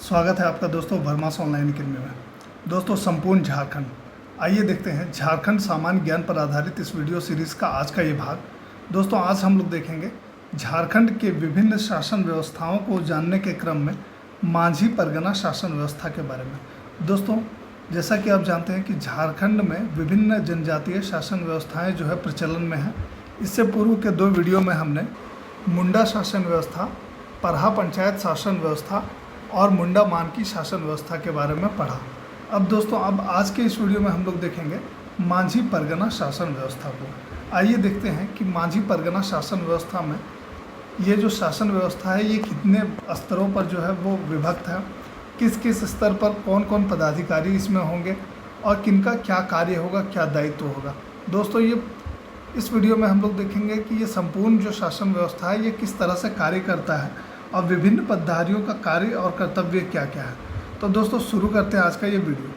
स्वागत है आपका दोस्तों वर्मास ऑनलाइन अकेडमी में। दोस्तों संपूर्ण झारखंड, आइए देखते हैं झारखंड सामान्य ज्ञान पर आधारित इस वीडियो सीरीज़ का आज का ये भाग। दोस्तों आज हम लोग देखेंगे झारखंड के विभिन्न शासन व्यवस्थाओं को जानने के क्रम में मांझी परगना शासन व्यवस्था के बारे में। दोस्तों जैसा कि आप जानते हैं कि झारखंड में विभिन्न जनजातीय शासन व्यवस्थाएँ जो है प्रचलन में हैं। इससे पूर्व के 2 वीडियो में हमने मुंडा शासन व्यवस्था, परहा पंचायत शासन व्यवस्था और मुंडा मानकी शासन व्यवस्था के बारे में पढ़ा। अब दोस्तों अब आज के इस वीडियो में हम लोग देखेंगे मांझी परगना शासन व्यवस्था को। आइए देखते हैं कि मांझी परगना शासन व्यवस्था में ये जो शासन व्यवस्था है ये कितने स्तरों पर जो है वो विभक्त है, किस किस स्तर पर कौन कौन पदाधिकारी इसमें होंगे और किनका क्या कार्य होगा, क्या दायित्व होगा। दोस्तों ये इस वीडियो में हम लोग देखेंगे कि ये संपूर्ण जो शासन व्यवस्था है ये किस तरह से कार्य करता है और विभिन्न पदधारियों का कार्य और कर्तव्य क्या क्या है। तो दोस्तों शुरू करते हैं आज का ये वीडियो।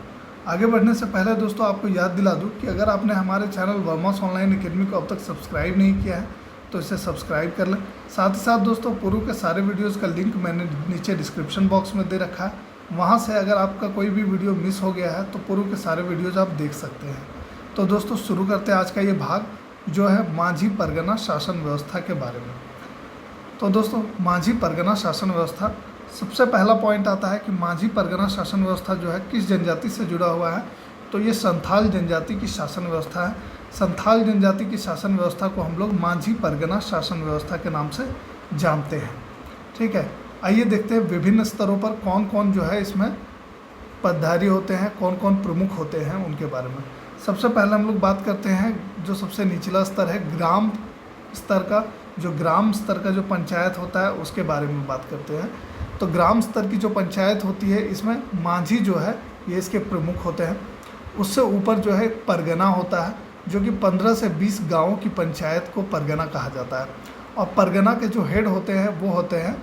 आगे बढ़ने से पहले दोस्तों आपको याद दिला दूं कि अगर आपने हमारे चैनल वर्मास ऑनलाइन अकेडमी को अब तक सब्सक्राइब नहीं किया है तो इसे सब्सक्राइब कर लें। साथ ही साथ दोस्तों पूर्व के सारे वीडियोस का लिंक मैंने नीचे डिस्क्रिप्शन बॉक्स में दे रखा है, वहाँ से अगर आपका कोई भी वीडियो मिस हो गया है तो पूर्व के सारे वीडियोज़ आप देख सकते हैं। तो दोस्तों शुरू करते हैं आज का ये भाग जो है मांझी परगना शासन व्यवस्था के बारे में। तो दोस्तों मांझी परगना शासन व्यवस्था, सबसे पहला पॉइंट आता है कि मांझी परगना शासन व्यवस्था जो है किस जनजाति से जुड़ा हुआ है। तो ये संथाल जनजाति की शासन व्यवस्था है। संथाल जनजाति की शासन व्यवस्था को हम लोग मांझी परगना शासन व्यवस्था के नाम से जानते हैं। ठीक है, आइए देखते हैं विभिन्न स्तरों पर कौन कौन जो है इसमें पदधारी होते हैं, कौन कौन प्रमुख होते हैं उनके बारे में। सबसे पहले हम लोग बात करते हैं जो सबसे निचला स्तर है ग्राम स्तर का, जो ग्राम स्तर का जो पंचायत होता है उसके बारे में बात करते हैं। तो ग्राम स्तर की जो पंचायत होती है इसमें मांझी जो है ये इसके प्रमुख होते हैं। उससे ऊपर जो है परगना होता है जो कि 15 से 20 गाँवों की पंचायत को परगना कहा जाता है। और परगना के जो हेड होते हैं वो होते हैं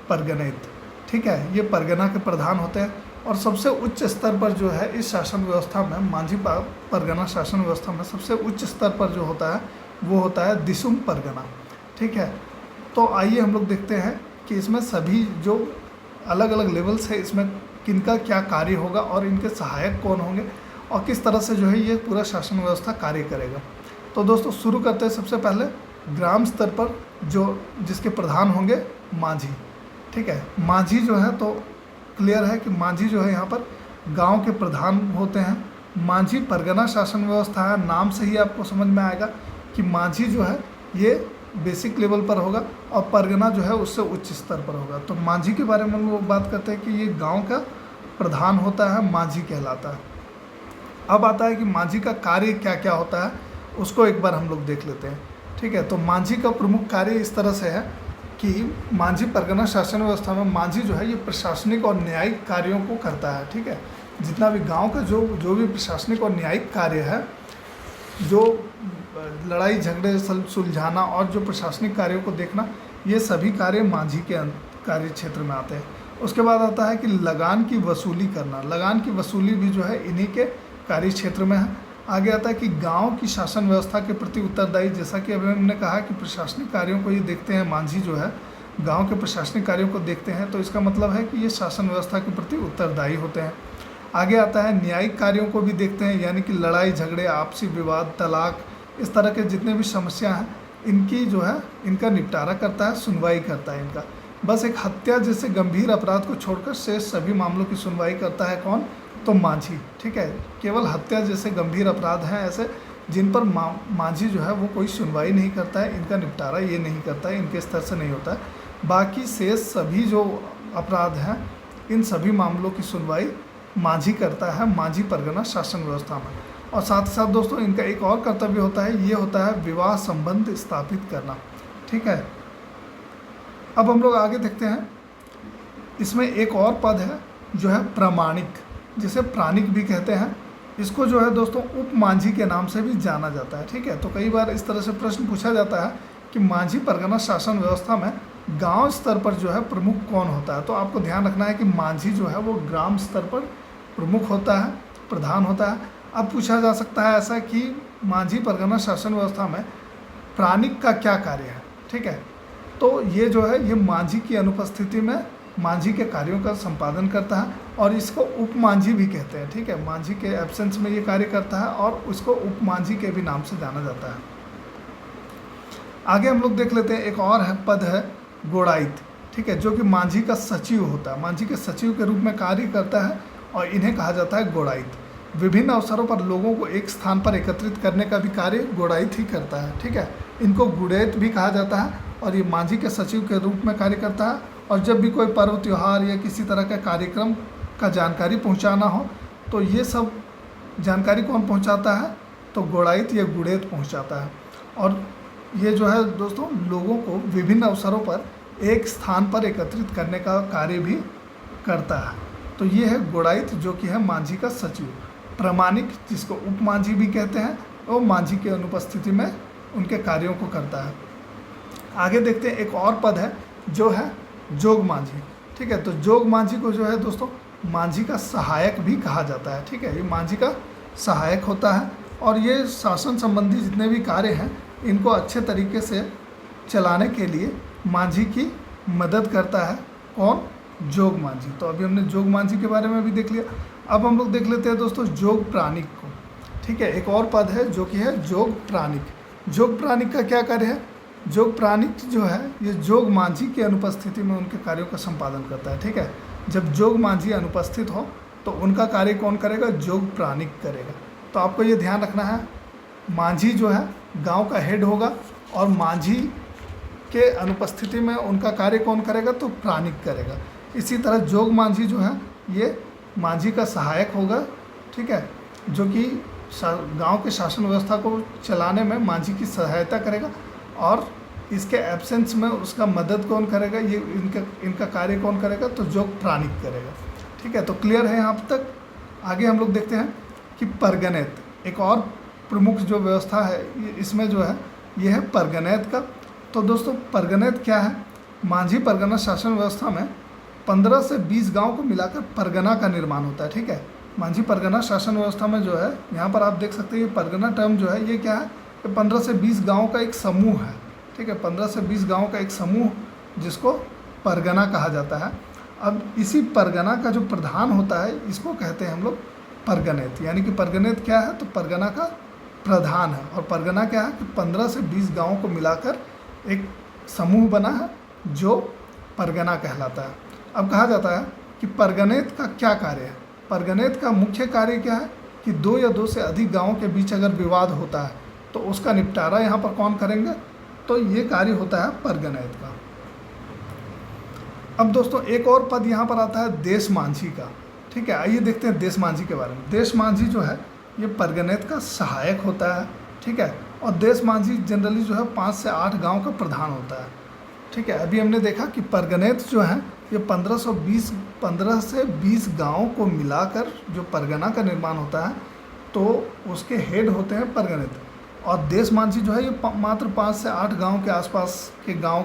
परगनित। ठीक है, ये परगना के प्रधान होते हैं। और सबसे उच्च स्तर पर जो है इस शासन व्यवस्था में मांझी परगना शासन व्यवस्था में सबसे उच्च स्तर पर जो होता है वो होता है दिसुम परगना। ठीक है, तो आइए हम लोग देखते हैं कि इसमें सभी जो अलग अलग लेवल्स है इसमें किनका क्या कार्य होगा और इनके सहायक कौन होंगे और किस तरह से जो है ये पूरा शासन व्यवस्था कार्य करेगा। तो दोस्तों शुरू करते हैं सबसे पहले ग्राम स्तर पर जो जिसके प्रधान होंगे मांझी। ठीक है, मांझी जो है तो क्लियर है कि मांझी जो है यहाँ पर गांव के प्रधान होते हैं। मांझी परगना शासन व्यवस्था है, नाम से ही आपको समझ में आएगा कि मांझी जो है ये बेसिक लेवल पर होगा और परगना जो है उससे उच्च स्तर पर होगा। तो मांझी के बारे में हम लोग बात करते हैं कि ये गांव का प्रधान होता है, मांझी कहलाता है। अब आता है कि मांझी का कार्य क्या क्या होता है उसको एक बार हम लोग देख लेते हैं। ठीक है, तो मांझी का प्रमुख कार्य इस तरह से है कि मांझी परगना शासन व्यवस्था में मांझी जो है ये प्रशासनिक और न्यायिक कार्यों को करता है। ठीक है, जितना भी गांव का जो भी प्रशासनिक और न्यायिक कार्य है, जो लड़ाई झगड़े सुलझाना और जो प्रशासनिक कार्यों को देखना, ये सभी कार्य मांझी के कार्य क्षेत्र में आते हैं। उसके बाद आता है कि लगान की वसूली करना। लगान की वसूली भी जो है इन्हीं के कार्य क्षेत्र में है। आगे आता है कि गांव की शासन व्यवस्था के प्रति उत्तरदायी, जैसा कि अभी हमने कहा कि प्रशासनिक कार्यों को ये देखते हैं, मांझी जो है गांव के प्रशासनिक कार्यों को देखते हैं, तो इसका मतलब है कि ये शासन व्यवस्था के प्रति उत्तरदायी होते हैं। आगे आता है न्यायिक कार्यों को भी देखते हैं, यानी कि लड़ाई झगड़े, आपसी विवाद, तलाक, इस तरह के जितने भी समस्या हैं इनकी जो है इनका निपटारा करता है, सुनवाई करता है इनका। बस एक हत्या जैसे गंभीर अपराध को छोड़कर शेष सभी मामलों की सुनवाई करता है कौन? तो मांझी। ठीक है, केवल हत्या जैसे गंभीर अपराध हैं ऐसे जिन पर मांझी जो है वो कोई सुनवाई नहीं करता है, इनका निपटारा ये नहीं करता है, इनके स्तर से नहीं होता है। बाकी शेष सभी जो अपराध हैं इन सभी मामलों की सुनवाई मांझी करता है मांझी परगना शासन व्यवस्था में। और साथ ही साथ दोस्तों इनका एक और कर्तव्य होता है, ये होता है विवाह संबंध स्थापित करना। ठीक है, अब हम लोग आगे देखते हैं, इसमें एक और पद है जो है प्रामाणिक, जिसे प्राणिक भी कहते हैं। इसको जो है दोस्तों उप मांझी के नाम से भी जाना जाता है। ठीक है, तो कई बार इस तरह से प्रश्न पूछा जाता है कि मांझी परगना शासन व्यवस्था में गांव स्तर पर जो है प्रमुख कौन होता है। तो आपको ध्यान रखना है कि मांझी जो है वो ग्राम स्तर पर प्रमुख होता है, प्रधान होता है। अब पूछा जा सकता है ऐसा कि मांझी परगना शासन व्यवस्था में प्राणिक का क्या कार्य है। ठीक है, तो ये जो है ये मांझी की अनुपस्थिति में मांझी के कार्यों का संपादन करता है और इसको उप मांझी भी कहते हैं। ठीक है, मांझी के एब्सेंस में ये कार्य करता है और उसको उप मांझी के भी नाम से जाना जाता है। आगे हम लोग देख लेते हैं, एक और पद है गोड़ाइत। ठीक है, जो कि मांझी का सचिव होता है, मांझी के सचिव के रूप में कार्य करता है और इन्हें कहा जाता है गोड़ाइत। विभिन्न अवसरों पर लोगों को एक स्थान पर एकत्रित करने का भी कार्य गोड़ाइत ही करता है। ठीक है, इनको गुड़ैत भी कहा जाता है और ये मांझी के सचिव के रूप में कार्य करता है। और जब भी कोई पर्व त्यौहार या किसी तरह का कार्यक्रम का जानकारी पहुंचाना हो तो ये सब जानकारी कौन पहुंचाता है, तो गोड़ाइत या गुड़ैत पहुंचाता है। और ये जो है दोस्तों लोगों को विभिन्न अवसरों पर एक स्थान पर एकत्रित करने का कार्य भी करता है। तो ये है गोड़ाइत, जो कि है मांझी का सचिव। प्रामाणिक, जिसको उप मांझी भी कहते हैं, वो मांझी की अनुपस्थिति में उनके कार्यों को करता है। आगे देखते हैं, एक और पद है जो है जोग मांझी। ठीक है, तो जोग मांझी को जो है दोस्तों मांझी का सहायक भी कहा जाता है। ठीक है, ये मांझी का सहायक होता है और ये शासन संबंधी जितने भी कार्य हैं इनको अच्छे तरीके से चलाने के लिए मांझी की मदद करता है। कौन? जोग मांझी। तो अभी हमने जोग मांझी के बारे में भी देख लिया। अब हम लोग देख लेते हैं दोस्तों जोग प्राणिक को। ठीक है, एक और पद है जो कि है जोग प्राणिक। जोग प्राणिक का क्या कार्य है? जोग प्राणिक जो है ये जोग मांझी की अनुपस्थिति में उनके कार्यों का संपादन करता है। ठीक है, जब जोग मांझी अनुपस्थित हो तो उनका कार्य कौन करेगा? जोग प्राणिक करेगा। तो आपको ये ध्यान रखना है, मांझी जो है गांव का हेड होगा और मांझी के अनुपस्थिति में उनका कार्य कौन करेगा? तो प्राणिक करेगा। इसी तरह जोग मांझी जो है ये मांझी का सहायक होगा। ठीक है, जो कि गांव के शासन व्यवस्था को चलाने में मांझी की सहायता करेगा और इसके एब्सेंस में उसका मदद कौन करेगा? ये इनका कार्य कौन करेगा? तो जोग प्राणिक करेगा। ठीक है, तो क्लियर है यहाँ तक। आगे हम लोग देखते हैं कि परगनैत, एक और प्रमुख जो व्यवस्था है इसमें जो है ये है परगनैत का। तो दोस्तों परगनैत क्या है? मांझी परगना शासन व्यवस्था में 15 से 20 गांव को मिलाकर परगना का निर्माण होता है। ठीक है, मांझी परगना शासन व्यवस्था में जो है यहाँ पर आप देख सकते हैं ये परगना टर्म जो है ये क्या है? 15 से 20 गाँव का एक समूह है। ठीक है, 15 से 20 गाँव का एक समूह जिसको परगना कहा जाता है। अब इसी परगना का जो प्रधान होता है इसको कहते हैं हम लोग परगनैत। यानी कि परगनैत क्या है? तो परगना का प्रधान है। और परगना क्या है कि 15 से 20 गाँव को मिलाकर एक समूह बना है जो परगना कहलाता है। अब कहा जाता है कि परगनैत का क्या कार्य है? परगनैत का मुख्य कार्य क्या है कि 2 या 2 से अधिक गाँवों के बीच अगर विवाद होता है तो उसका निपटारा यहाँ पर कौन करेंगे? तो ये कार्य होता है परगनैत का। अब दोस्तों एक और पद यहाँ पर आता है देश मांझी का। ठीक है, आइए देखते हैं देश मांझी के बारे में। देश मांझी जो है ये परगनैत का सहायक होता है। ठीक है, और देश मांझी जनरली जो है 5 से 8 गांव का प्रधान होता है। ठीक है, अभी हमने देखा कि परगनैत जो है ये 15 से 20 गाँव को मिलाकर जो परगना का निर्माण होता है तो उसके हेड होते हैं परगनैत। और देश मांझी जो है ये मात्र 5 से 8 गांव के आसपास के गांव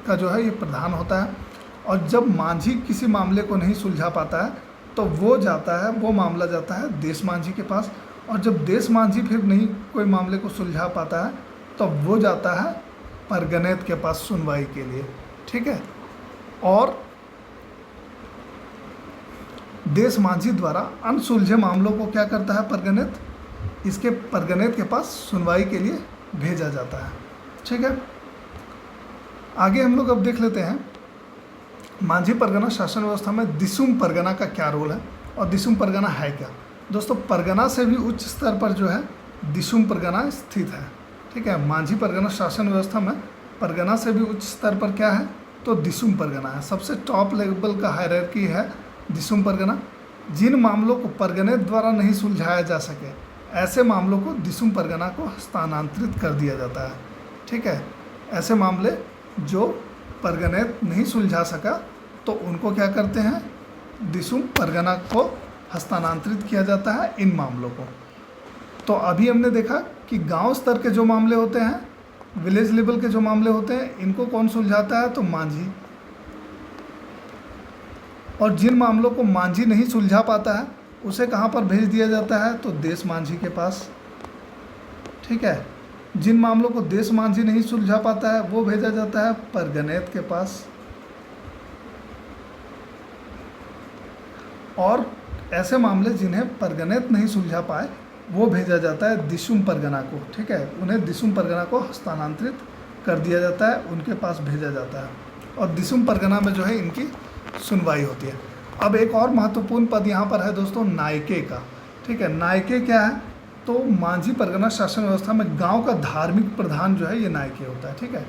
का जो है ये प्रधान होता है। और जब मांझी किसी मामले को नहीं सुलझा पाता है तो वो मामला जाता है देश मांझी के पास। और जब देश मांझी फिर नहीं कोई मामले को सुलझा पाता है तो वो जाता है परगनैत के पास सुनवाई के लिए। ठीक है, और देश मांझी द्वारा अनसुलझे मामलों को क्या करता है परगनैत? इसके परगनैत के पास सुनवाई के लिए भेजा जाता है। ठीक है, आगे हम लोग अब देख लेते हैं मांझी परगना शासन व्यवस्था में दिसुम परगना का क्या रोल है और दिसुम परगना है क्या। दोस्तों परगना से भी उच्च स्तर पर जो है दिसुम परगना स्थित है। ठीक है, मांझी परगना शासन व्यवस्था में परगना से भी उच्च स्तर पर क्या है? तो दिसुम परगना है। सबसे टॉप लेवल का हायरार्की है दिसुम परगना। जिन मामलों को परगनैत द्वारा नहीं सुलझाया जा सके ऐसे मामलों को दिसुम परगना को हस्तांतरित कर दिया जाता है। ठीक है, ऐसे मामले जो परगनैत नहीं सुलझा सका तो उनको क्या करते हैं? दिसुम परगना को हस्तांतरित किया जाता है इन मामलों को। तो अभी हमने देखा कि गांव स्तर के जो मामले होते हैं, विलेज लेवल के जो मामले होते हैं, इनको कौन सुलझाता है? तो मांझी। और जिन मामलों को मांझी नहीं सुलझा पाता है उसे कहाँ पर भेज दिया जाता है? तो देश मांझी के पास। ठीक है, जिन मामलों को देश मांझी नहीं सुलझा पाता है वो भेजा जाता है परगनैत के पास। और ऐसे मामले जिन्हें परगनेत नहीं सुलझा पाए वो भेजा जाता है दिसुम परगना को, ठीक है, उन्हें दिसुम परगना को हस्तांतरित कर दिया जाता है, उनके पास भेजा जाता है और दिसुम परगना में जो है इनकी सुनवाई होती है। अब एक और महत्वपूर्ण पद यहाँ पर है दोस्तों नायके का, ठीक है। नायके क्या है, तो मांझी परगना शासन व्यवस्था में गांव का धार्मिक प्रधान जो है ये नायके होता है, ठीक है।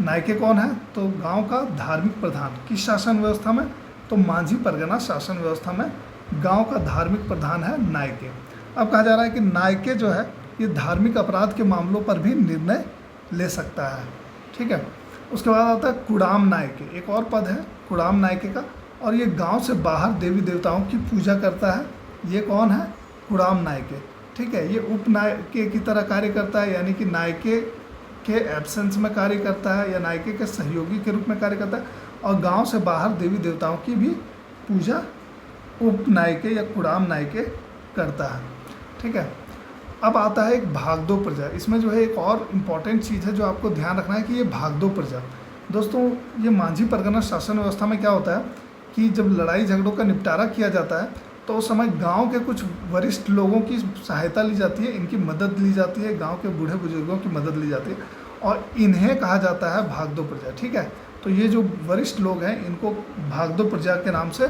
नायके कौन है, तो गांव का धार्मिक प्रधान किस शासन व्यवस्था में, तो मांझी परगना शासन व्यवस्था में गांव का धार्मिक प्रधान है नायके। अब कहा जा रहा है कि नायके जो है ये धार्मिक अपराध के मामलों पर भी निर्णय ले सकता है, ठीक है। उसके बाद आता है कुड़ाम नायके, एक और पद है कुड़ाम नायके का, और ये गांव से बाहर देवी देवताओं की पूजा करता है। ये कौन है, कुड़ाम नायके, ठीक है। ये उप नायके की तरह कार्य करता है, यानी कि नायके के एब्सेंस में कार्य करता है या नायके के सहयोगी के रूप में कार्य करता है, और गांव से बाहर देवी देवताओं की भी पूजा उप नायके या कुड़ाम नायके करता है, ठीक है। अब आता है एक भागदो प्रजा। इसमें जो है एक और इम्पॉर्टेंट चीज़ है जो आपको ध्यान रखना है कि ये भागदो प्रजा, दोस्तों ये मांझी परगना शासन व्यवस्था में क्या होता है कि जब लड़ाई झगड़ों का निपटारा किया जाता है तो उस समय गांव के कुछ वरिष्ठ लोगों की सहायता ली जाती है, इनकी मदद ली जाती है, गांव के बूढ़े बुजुर्गों की मदद ली जाती है और इन्हें कहा जाता है भागदो प्रजा, ठीक है। तो ये जो वरिष्ठ लोग हैं इनको भागदो प्रजा के नाम से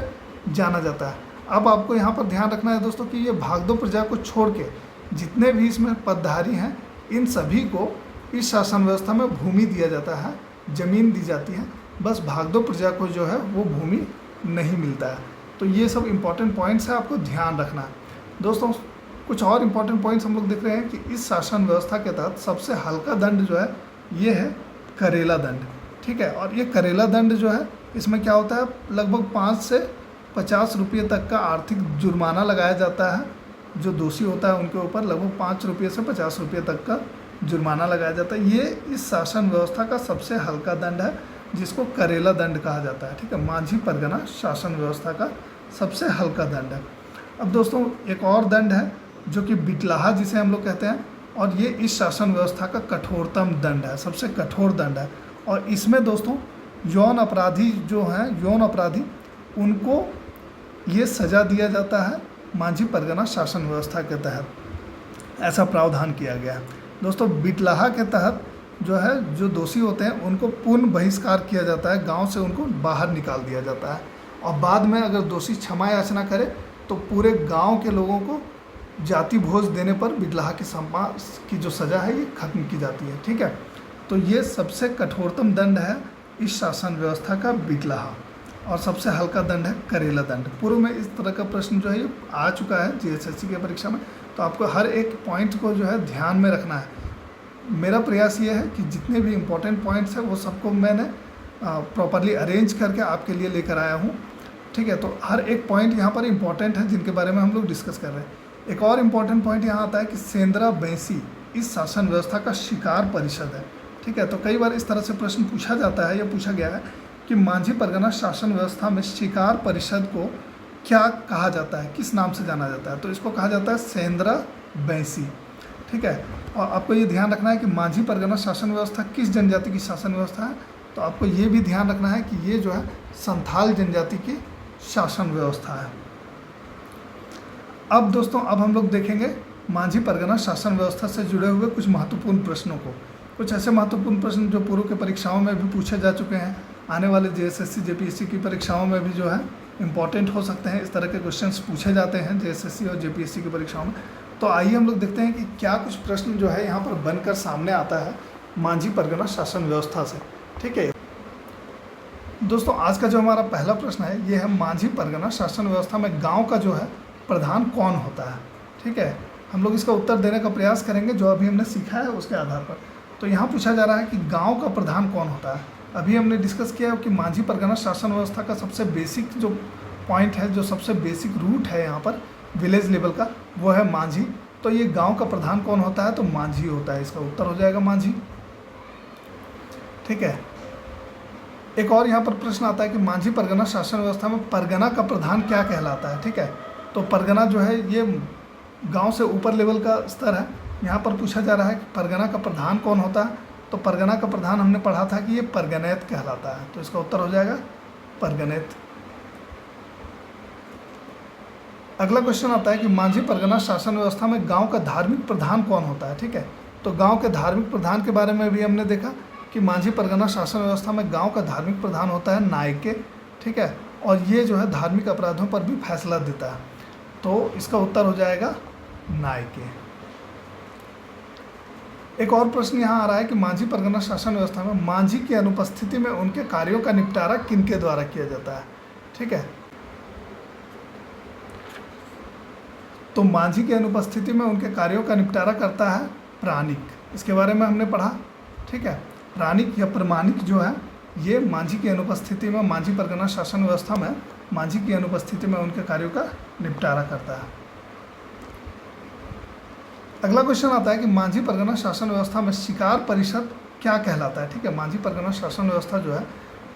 जाना जाता है। अब आपको यहाँ पर ध्यान रखना है दोस्तों कि ये भागदो प्रजा को छोड़ के जितने भी इसमें पदधारी हैं इन सभी को इस शासन व्यवस्था में भूमि दिया जाता है, जमीन दी जाती है, बस भागदो प्रजा को जो है वो भूमि नहीं मिलता है। तो ये सब इम्पॉर्टेंट पॉइंट्स है, आपको ध्यान रखना है दोस्तों। कुछ और इम्पॉर्टेंट पॉइंट्स हम लोग देख रहे हैं कि इस शासन व्यवस्था के तहत सबसे हल्का दंड जो है ये है करेला दंड, ठीक है। और ये करेला दंड जो है इसमें क्या होता है, लगभग 5 से 50 रुपये तक का आर्थिक जुर्माना लगाया जाता है। जो दोषी होता है उनके ऊपर लगभग 5 रुपये से 50 रुपये तक का जुर्माना लगाया जाता है। ये इस शासन व्यवस्था का सबसे हल्का दंड है जिसको करेला दंड कहा जाता है, ठीक है। मांझी परगना शासन व्यवस्था का सबसे हल्का दंड है। अब दोस्तों एक और दंड है जो कि बिटलाहा जिसे हम लोग कहते हैं, और ये इस शासन व्यवस्था का कठोरतम दंड है, सबसे कठोर दंड है। और इसमें दोस्तों यौन अपराधी जो हैं, यौन अपराधी, उनको ये सज़ा दिया जाता है मांझी परगना शासन व्यवस्था के तहत, ऐसा प्रावधान किया गया है दोस्तों। बिटलाहा के तहत जो है जो दोषी होते हैं उनको पूर्ण बहिष्कार किया जाता है, गांव से उनको बाहर निकाल दिया जाता है, और बाद में अगर दोषी क्षमा याचना करे तो पूरे गांव के लोगों को जाति भोज देने पर बिटलाहा की जो सज़ा है ये खत्म की जाती है, ठीक है। तो ये सबसे कठोरतम दंड है इस शासन व्यवस्था का बिटलाहा, और सबसे हल्का दंड है करेला दंड। पूर्व में इस तरह का प्रश्न जो है ये आ चुका है जीएसएससी की परीक्षा में, तो आपको हर एक पॉइंट को जो है ध्यान में रखना है। मेरा प्रयास ये है कि जितने भी इम्पोर्टेंट पॉइंट्स हैं वो सबको मैंने प्रॉपरली अरेंज करके आपके लिए लेकर आया हूँ, ठीक है। तो हर एक पॉइंट यहाँ पर इम्पॉर्टेंट है जिनके बारे में हम लोग डिस्कस कर रहे हैं। एक और इम्पॉर्टेंट पॉइंट यहाँ आता है कि सेंद्रा बैंसी इस शासन व्यवस्था का शिकार परिषद है, ठीक है। तो कई बार इस तरह से प्रश्न पूछा जाता है या पूछा गया है कि मांझी परगना शासन व्यवस्था में शिकार परिषद को क्या कहा जाता है, किस नाम से जाना जाता है, तो इसको कहा जाता है सेंद्रा बैंसी, ठीक है। और आपको ये ध्यान रखना है कि मांझी परगना शासन व्यवस्था किस जनजाति की शासन व्यवस्था है, तो आपको ये भी ध्यान रखना है कि ये जो है संथाल जनजाति की शासन व्यवस्था है। अब दोस्तों अब हम लोग देखेंगे मांझी परगना शासन व्यवस्था से जुड़े हुए कुछ महत्वपूर्ण प्रश्नों को, कुछ ऐसे महत्वपूर्ण प्रश्न जो पूर्व के परीक्षाओं में भी पूछे जा चुके हैं, आने वाले जेएसएससी जेपीएससी की परीक्षाओं में भी जो है इम्पॉर्टेंट हो सकते हैं। इस तरह के क्वेश्चंस पूछे जाते हैं जेएसएससी और जेपीएससी की परीक्षाओं में। तो आइए हम लोग देखते हैं कि क्या कुछ प्रश्न जो है यहाँ पर बनकर सामने आता है मांझी परगना शासन व्यवस्था से, ठीक है। दोस्तों आज का जो हमारा पहला प्रश्न है ये है मांझी परगना शासन व्यवस्था में गाँव का जो है प्रधान कौन होता है, ठीक है। हम लोग इसका उत्तर देने का प्रयास करेंगे जो अभी हमने सीखा है उसके आधार पर। तो यहाँ पूछा जा रहा है कि गाँव का प्रधान कौन होता है। अभी हमने डिस्कस किया कि मांझी परगना शासन व्यवस्था का सबसे बेसिक जो पॉइंट है, जो सबसे बेसिक रूट है यहाँ पर विलेज लेवल का, वो है मांझी। तो ये गांव का प्रधान कौन होता है, तो मांझी होता है, इसका उत्तर हो जाएगा मांझी, ठीक है। एक और यहाँ पर प्रश्न आता है कि मांझी परगना शासन व्यवस्था में परगना का प्रधान क्या कहलाता है, ठीक है। तो परगना जो है ये गाँव से ऊपर लेवल का स्तर है। यहाँ पर पूछा जा रहा है कि परगना का प्रधान कौन होता है, तो परगना का प्रधान हमने पढ़ा था कि ये परगनैत कहलाता है, तो इसका उत्तर हो जाएगा परगनैत। अगला क्वेश्चन आता है कि मांझी परगना शासन व्यवस्था में गांव का धार्मिक प्रधान कौन होता है। ठीक है, तो गांव के धार्मिक प्रधान के बारे में भी हमने देखा कि मांझी परगना शासन व्यवस्था में गांव का धार्मिक प्रधान होता है नायके। ठीक है, और ये जो है धार्मिक अपराधों पर भी फैसला देता है, तो इसका उत्तर हो जाएगा नायके। एक और प्रश्न यहाँ आ रहा है कि मांझी परगना शासन व्यवस्था में मांझी की अनुपस्थिति में उनके कार्यों का निपटारा किनके द्वारा किया जाता है। ठीक है, तो मांझी की अनुपस्थिति में उनके कार्यों का निपटारा करता है प्राणिक। इसके बारे में हमने पढ़ा। ठीक है, प्राणिक या प्रमाणिक जो है ये मांझी की अनुपस्थिति में, मांझी परगना शासन व्यवस्था में मांझी की अनुपस्थिति में उनके कार्यों का निपटारा करता है। अगला क्वेश्चन आता है कि मांझी परगना शासन व्यवस्था में शिकार परिषद क्या कहलाता है। ठीक है, मांझी परगना शासन व्यवस्था जो है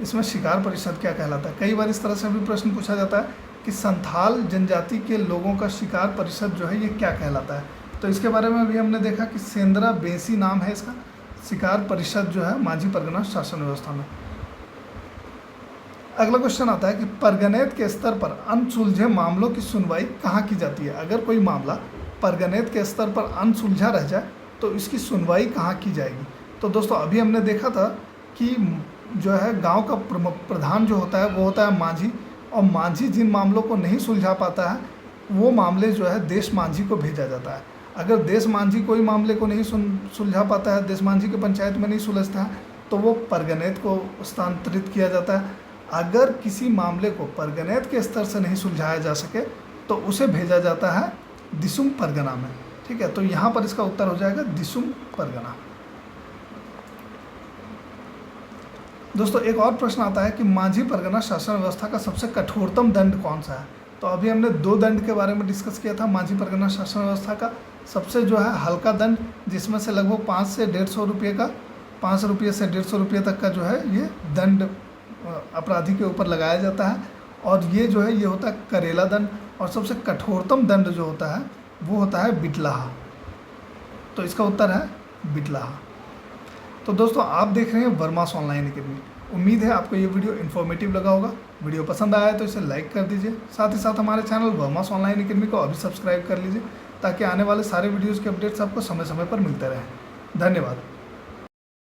इसमें शिकार परिषद क्या कहलाता है। कई बार इस तरह से भी प्रश्न पूछा जाता है कि संथाल जनजाति के लोगों का शिकार परिषद जो है ये क्या कहलाता है। तो इसके बारे में भी हमने देखा कि सेंद्रा बेसी नाम है इसका, शिकार परिषद जो है मांझी परगना शासन व्यवस्था में। अगला क्वेश्चन आता है कि परगनेत के स्तर पर अनसुलझे मामलों की सुनवाई कहाँ की जाती है। अगर कोई मामला परगनेत के स्तर पर अनसुलझा रह जाए तो इसकी सुनवाई कहाँ की जाएगी। तो दोस्तों अभी हमने देखा था कि जो है गांव का प्रधान जो होता है वो होता है मांझी, और मांझी जिन मामलों को नहीं सुलझा पाता है वो मामले जो है देश मांझी को भेजा जाता है। अगर देश मांझी कोई मामले को नहीं सुलझा पाता है, देश मांझी के पंचायत में नहीं सुलझता है, तो वो परगनेत को स्थानांतरित किया जाता है। अगर किसी मामले को परगनेत के स्तर से नहीं सुलझाया जा सके तो उसे भेजा जाता है दिसुम परगना में। ठीक है, तो यहाँ पर इसका उत्तर हो जाएगा दिसुम परगना। दोस्तों एक और प्रश्न आता है कि मांझी परगना शासन व्यवस्था का सबसे कठोरतम दंड कौन सा है। तो अभी हमने 2 दंड के बारे में डिस्कस किया था। मांझी परगना शासन व्यवस्था का सबसे जो है हल्का दंड, जिसमें से लगभग 5 से 150 रुपये का, 5 रुपये से 150 रुपये तक का जो है ये दंड अपराधी के ऊपर लगाया जाता है, और ये जो है ये होता है करेला दंड। और सबसे कठोरतम दंड जो होता है वो होता है बिटलाहा। तो इसका उत्तर है बिटलाहा। तो दोस्तों आप देख रहे हैं वर्मास ऑनलाइन अकेडमी। उम्मीद है आपको ये वीडियो इन्फॉर्मेटिव लगा होगा। वीडियो पसंद आया है तो इसे लाइक कर दीजिए, साथ ही साथ हमारे चैनल वर्मास ऑनलाइन अकेडमी को अभी सब्सक्राइब कर लीजिए ताकि आने वाले सारे वीडियोज़ के अपडेट्स आपको समय समय पर मिलते रहें। धन्यवाद।